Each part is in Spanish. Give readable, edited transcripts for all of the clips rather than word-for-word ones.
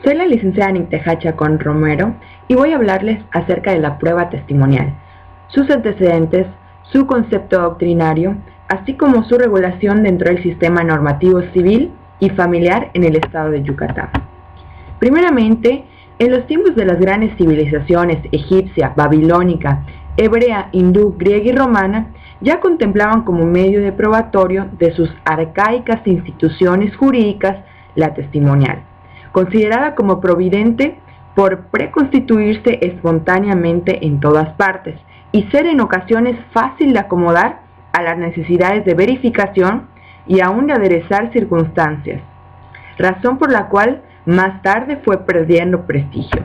Soy la licenciada Nicteja Chacón Romero y voy a hablarles acerca de la prueba testimonial, sus antecedentes, su concepto doctrinario, así como su regulación dentro del sistema normativo civil y familiar en el estado de Yucatán. Primeramente, en los tiempos de las grandes civilizaciones egipcia, babilónica, hebrea, hindú, griega y romana, ya contemplaban como medio de probatorio de sus arcaicas instituciones jurídicas la testimonial, considerada como providente por preconstituirse espontáneamente en todas partes y ser en ocasiones fácil de acomodar a las necesidades de verificación y aún de aderezar circunstancias, razón por la cual más tarde fue perdiendo prestigio.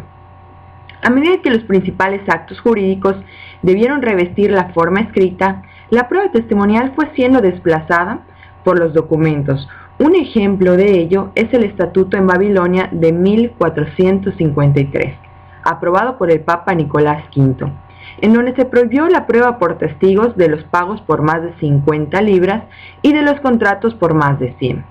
A medida que los principales actos jurídicos debieron revestir la forma escrita, la prueba testimonial fue siendo desplazada por los documentos. Un ejemplo de ello es el Estatuto en Babilonia de 1453, aprobado por el Papa Nicolás V, en donde se prohibió la prueba por testigos de los pagos por más de 50 libras y de los contratos por más de 100.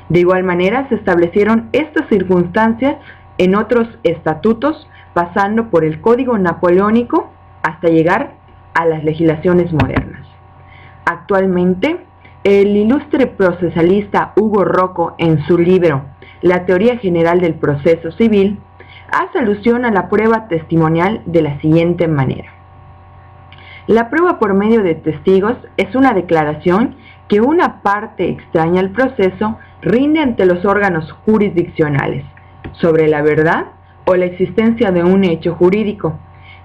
De igual manera, se establecieron estas circunstancias en otros estatutos, pasando por el Código Napoleónico hasta llegar a las legislaciones modernas. Actualmente, el ilustre procesalista Hugo Rocco, en su libro La teoría general del proceso civil, hace alusión a la prueba testimonial de la siguiente manera. La prueba por medio de testigos es una declaración que una parte extraña al proceso rinde ante los órganos jurisdiccionales sobre la verdad o la existencia de un hecho jurídico,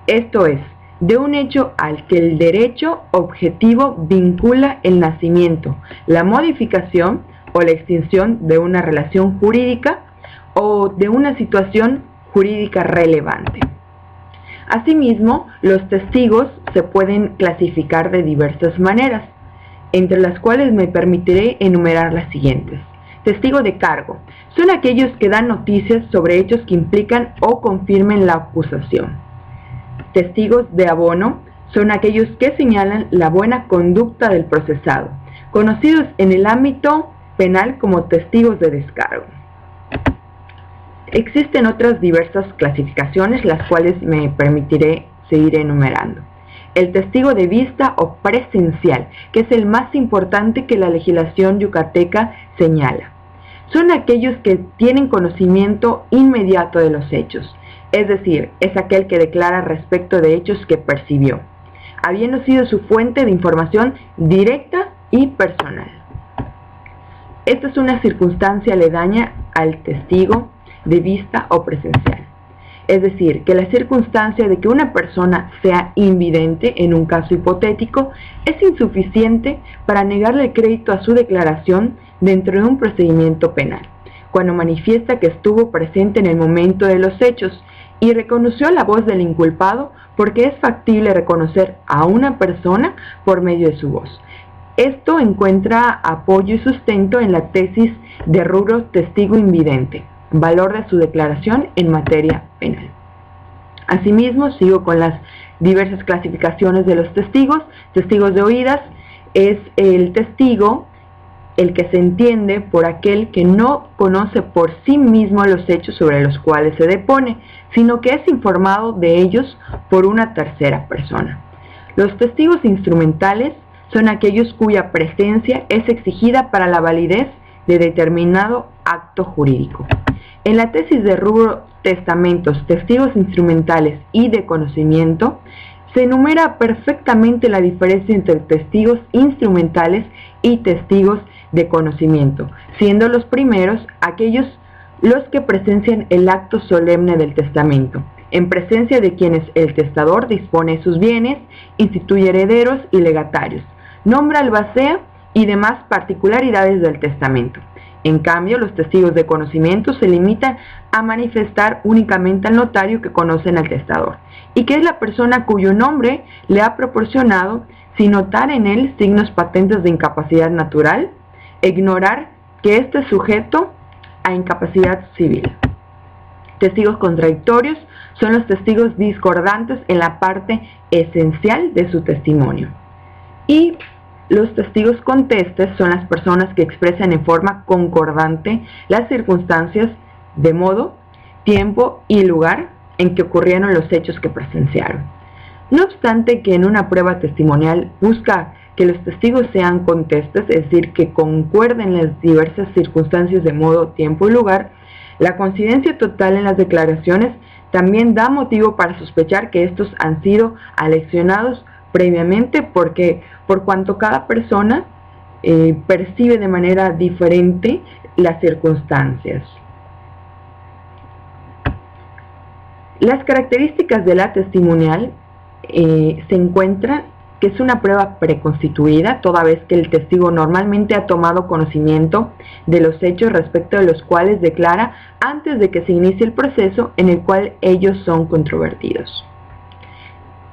esto es, de un hecho al que el derecho objetivo vincula el nacimiento, la modificación o la extinción de una relación jurídica o de una situación jurídica relevante. Asimismo, los testigos se pueden clasificar de diversas maneras, entre las cuales me permitiré enumerar las siguientes. Testigo de cargo. Son aquellos que dan noticias sobre hechos que implican o confirmen la acusación. Testigos de abono son aquellos que señalan la buena conducta del procesado, conocidos en el ámbito penal como testigos de descargo. Existen otras diversas clasificaciones, las cuales me permitiré seguir enumerando. El testigo de vista o presencial, que es el más importante que la legislación yucateca señala. Son aquellos que tienen conocimiento inmediato de los hechos, es decir, es aquel que declara respecto de hechos que percibió, habiendo sido su fuente de información directa y personal. Esta es una circunstancia aledaña al testigo de vista o presencial. Es decir, que la circunstancia de que una persona sea invidente en un caso hipotético es insuficiente para negarle el crédito a su declaración dentro de un procedimiento penal, cuando manifiesta que estuvo presente en el momento de los hechos y reconoció la voz del inculpado, porque es factible reconocer a una persona por medio de su voz. Esto encuentra apoyo y sustento en la tesis de Rubro Testigo Invidente, valor de su declaración en materia penal. Asimismo, sigo con las diversas clasificaciones de los testigos. Testigos de oídas es el testigo, el que se entiende por aquel que no conoce por sí mismo los hechos sobre los cuales se depone, sino que es informado de ellos por una tercera persona. Los testigos instrumentales son aquellos cuya presencia es exigida para la validez de determinado acto jurídico. En la tesis de Rubro Testamentos, testigos instrumentales y de conocimiento, se enumera perfectamente la diferencia entre testigos instrumentales y testigos de conocimiento, siendo los primeros aquellos los que presencian el acto solemne del testamento, en presencia de quienes el testador dispone sus bienes, instituye herederos y legatarios, nombra albacea y demás particularidades del testamento. En cambio, los testigos de conocimiento se limitan a manifestar únicamente al notario que conocen al testador, y que es la persona cuyo nombre le ha proporcionado, sin notar en él signos patentes de incapacidad natural, ignorar que éste es sujeto a incapacidad civil. Testigos contradictorios son los testigos discordantes en la parte esencial de su testimonio. Y los testigos contestes son las personas que expresan en forma concordante las circunstancias de modo tiempo y lugar en que ocurrieron los hechos que presenciaron. No obstante que en una prueba testimonial busca que los testigos sean contestes, es decir, que concuerden las diversas circunstancias de modo, tiempo y lugar, la coincidencia total en las declaraciones también da motivo para sospechar que estos han sido aleccionados previamente por cuanto cada persona percibe de manera diferente las circunstancias. Las características de la testimonial se encuentran que es una prueba preconstituida, toda vez que el testigo normalmente ha tomado conocimiento de los hechos respecto de los cuales declara antes de que se inicie el proceso en el cual ellos son controvertidos.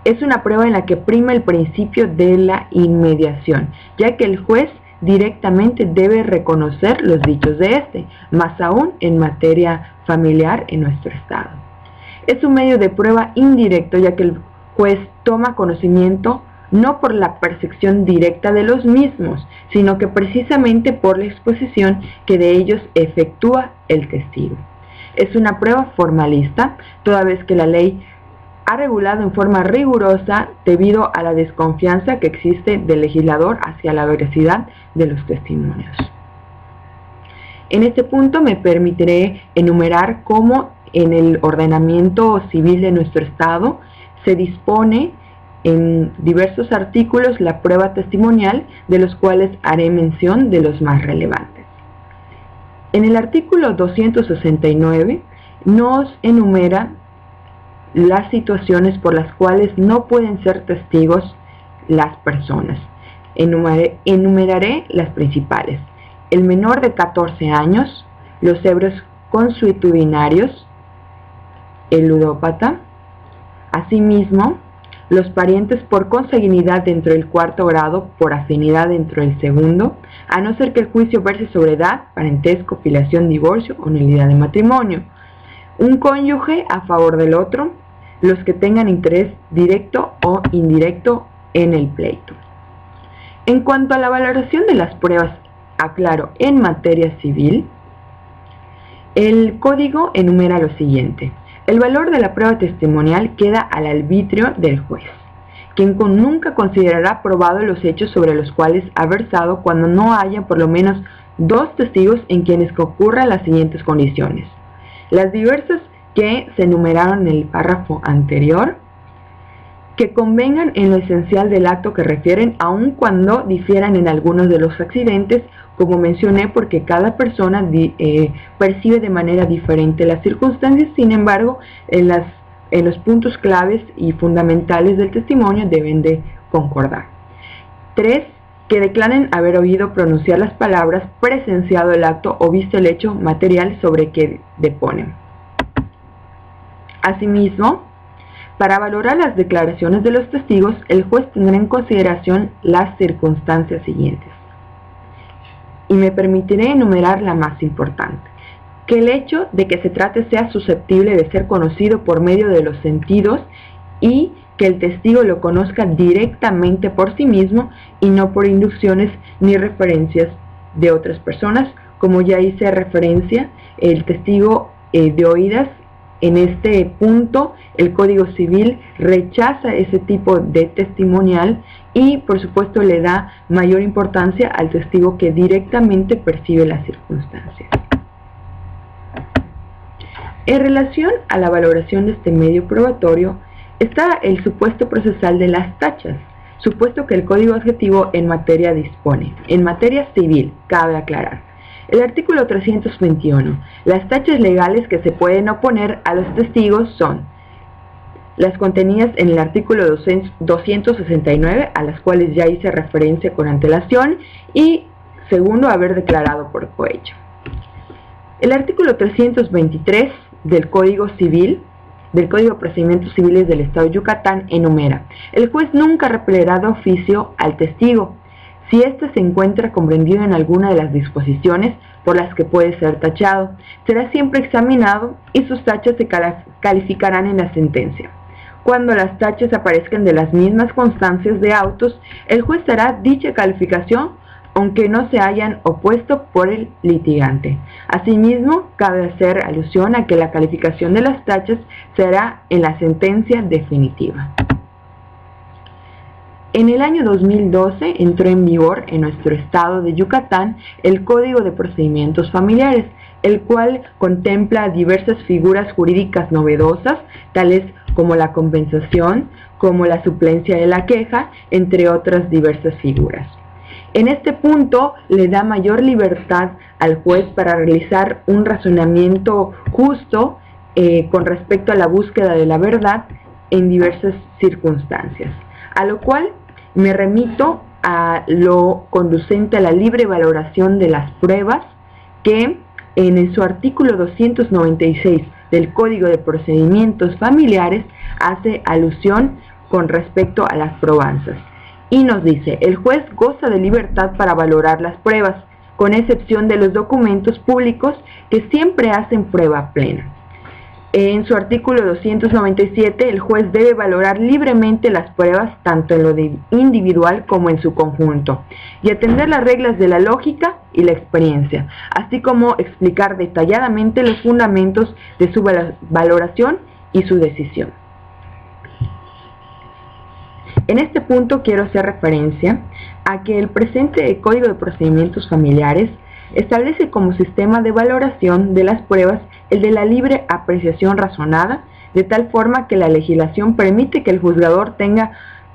Es una prueba en la que prima el principio de la inmediación, ya que el juez directamente debe reconocer los dichos de este, más aún en materia familiar en nuestro estado. Es un medio de prueba indirecto, ya que el juez toma conocimiento no por la percepción directa de los mismos, sino que precisamente por la exposición que de ellos efectúa el testigo. Es una prueba formalista, toda vez que la ley ha regulado en forma rigurosa debido a la desconfianza que existe del legislador hacia la veracidad de los testimonios. En este punto me permitiré enumerar cómo en el ordenamiento civil de nuestro estado se dispone en diversos artículos la prueba testimonial, de los cuales haré mención de los más relevantes. En el artículo 269 nos enumera las situaciones por las cuales no pueden ser testigos las personas. Enumeraré las principales: el menor de 14 años, los ebrios consuetudinarios, el ludópata, asimismo, los parientes por consanguinidad dentro del cuarto grado, por afinidad dentro del segundo, a no ser que el juicio verse sobre edad, parentesco, filiación, divorcio o nulidad de matrimonio, un cónyuge a favor del otro, los que tengan interés directo o indirecto en el pleito. En cuanto a la valoración de las pruebas, aclaro, en materia civil, el código enumera lo siguiente: el valor de la prueba testimonial queda al arbitrio del juez, quien nunca considerará probados los hechos sobre los cuales ha versado cuando no haya por lo menos dos testigos en quienes concurran las siguientes condiciones: las diversas que se enumeraron en el párrafo anterior, que convengan en lo esencial del acto que refieren, aun cuando difieran en algunos de los accidentes, como mencioné, porque cada persona percibe de manera diferente las circunstancias. Sin embargo, en los puntos claves y fundamentales del testimonio deben de concordar. 3. Que declaren haber oído pronunciar las palabras, presenciado el acto o visto el hecho material sobre que deponen. Asimismo, para valorar las declaraciones de los testigos, el juez tendrá en consideración las circunstancias siguientes. Y me permitiré enumerar la más importante: que el hecho de que se trate sea susceptible de ser conocido por medio de los sentidos y que el testigo lo conozca directamente por sí mismo y no por inducciones ni referencias de otras personas. Como ya hice referencia, el testigo de oídas, en este punto el Código Civil rechaza ese tipo de testimonial y por supuesto le da mayor importancia al testigo que directamente percibe las circunstancias. En relación a la valoración de este medio probatorio está el supuesto procesal de las tachas, supuesto que el Código Adjetivo en materia dispone. En materia civil, cabe aclarar, el artículo 321, las tachas legales que se pueden oponer a los testigos son las contenidas en el artículo 269, a las cuales ya hice referencia con antelación, y segundo, haber declarado por cohecho. El artículo 323 del Código Civil, del Código de Procedimientos Civiles del Estado de Yucatán, enumera: el juez nunca repelerá de oficio al testigo si éste se encuentra comprendido en alguna de las disposiciones por las que puede ser tachado. Será siempre examinado y sus tachas se calificarán en la sentencia. Cuando las tachas aparezcan de las mismas constancias de autos, el juez hará dicha calificación aunque no se hayan opuesto por el litigante. Asimismo, cabe hacer alusión a que la calificación de las tachas será en la sentencia definitiva. En el año 2012 entró en vigor en nuestro estado de Yucatán el Código de Procedimientos Familiares, el cual contempla diversas figuras jurídicas novedosas, tales como la compensación, como la suplencia de la queja, entre otras diversas figuras. En este punto le da mayor libertad al juez para realizar un razonamiento justo con respecto a la búsqueda de la verdad en diversas circunstancias, a lo cual me remito a lo conducente a la libre valoración de las pruebas que en su artículo 296 del Código de Procedimientos Familiares hace alusión con respecto a las probanzas. Y nos dice, el juez goza de libertad para valorar las pruebas, con excepción de los documentos públicos que siempre hacen prueba plena. En su artículo 297, el juez debe valorar libremente las pruebas tanto en lo individual como en su conjunto, y atender las reglas de la lógica y la experiencia, así como explicar detalladamente los fundamentos de su valoración y su decisión. En este punto quiero hacer referencia a que el presente Código de Procedimientos Familiares establece como sistema de valoración de las pruebas el de la libre apreciación razonada, de tal forma que la legislación permite que el juzgador tenga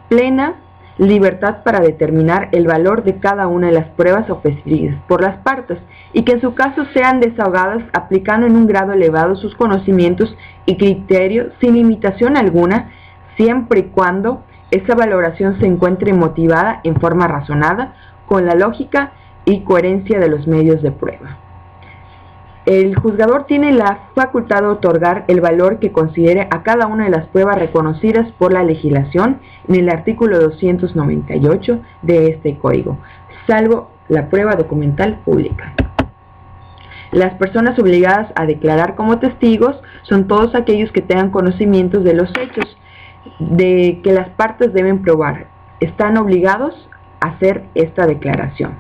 plena libertad para determinar el valor de cada una de las pruebas ofrecidas por las partes y que en su caso sean desahogadas aplicando en un grado elevado sus conocimientos y criterios sin limitación alguna, siempre y cuando esa valoración se encuentre motivada en forma razonada con la lógica y coherencia de los medios de prueba. El juzgador tiene la facultad de otorgar el valor que considere a cada una de las pruebas reconocidas por la legislación en el artículo 298 de este código, salvo la prueba documental pública. Las personas obligadas a declarar como testigos son todos aquellos que tengan conocimientos de los hechos de que las partes deben probar. Están obligados a hacer esta declaración.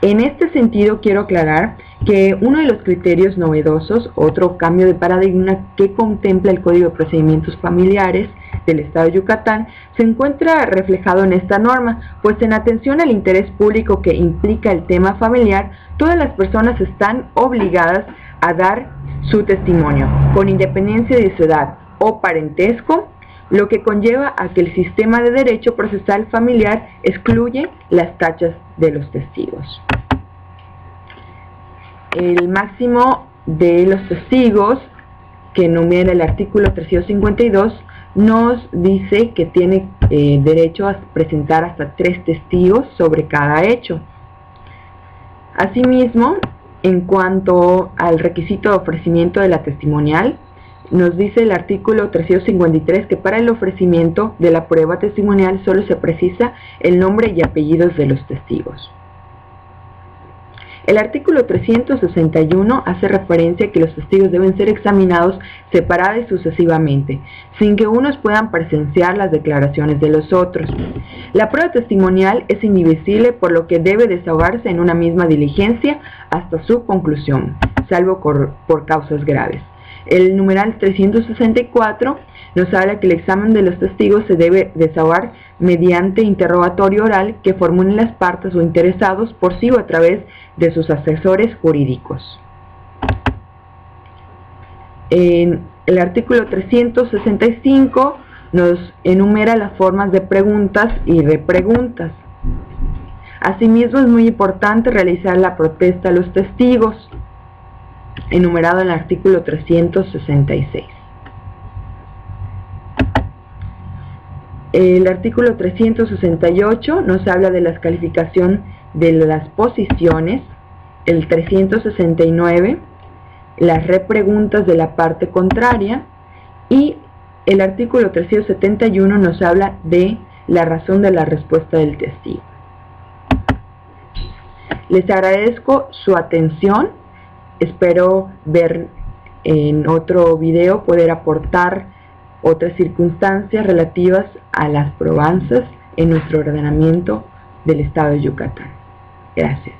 En este sentido quiero aclarar que uno de los criterios novedosos, otro cambio de paradigma que contempla el Código de Procedimientos Familiares del Estado de Yucatán, se encuentra reflejado en esta norma, pues en atención al interés público que implica el tema familiar, todas las personas están obligadas a dar su testimonio, con independencia de su edad o parentesco, lo que conlleva a que el sistema de derecho procesal familiar excluye las tachas de los testigos. El máximo de los testigos que enumera el artículo 352 nos dice que tiene derecho a presentar hasta 3 testigos sobre cada hecho. Asimismo, en cuanto al requisito de ofrecimiento de la testimonial, nos dice el artículo 353 que para el ofrecimiento de la prueba testimonial solo se precisa el nombre y apellidos de los testigos. El artículo 361 hace referencia a que los testigos deben ser examinados separados y sucesivamente, sin que unos puedan presenciar las declaraciones de los otros. La prueba testimonial es indivisible, por lo que debe desahogarse en una misma diligencia hasta su conclusión, salvo por causas graves. El numeral 364 nos habla que el examen de los testigos se debe desahogar mediante interrogatorio oral que formulen las partes o interesados por sí o a través de sus asesores jurídicos. En el artículo 365 nos enumera las formas de preguntas y repreguntas. Asimismo, es muy importante realizar la protesta a los testigos, enumerado en el artículo 366. El artículo 368 nos habla de la calificación de las posiciones. El 369, las repreguntas de la parte contraria. Y el artículo 371 nos habla de la razón de la respuesta del testigo. Les agradezco su atención. Espero ver en otro video, poder aportar otras circunstancias relativas a las probanzas en nuestro ordenamiento del Estado de Yucatán. Gracias.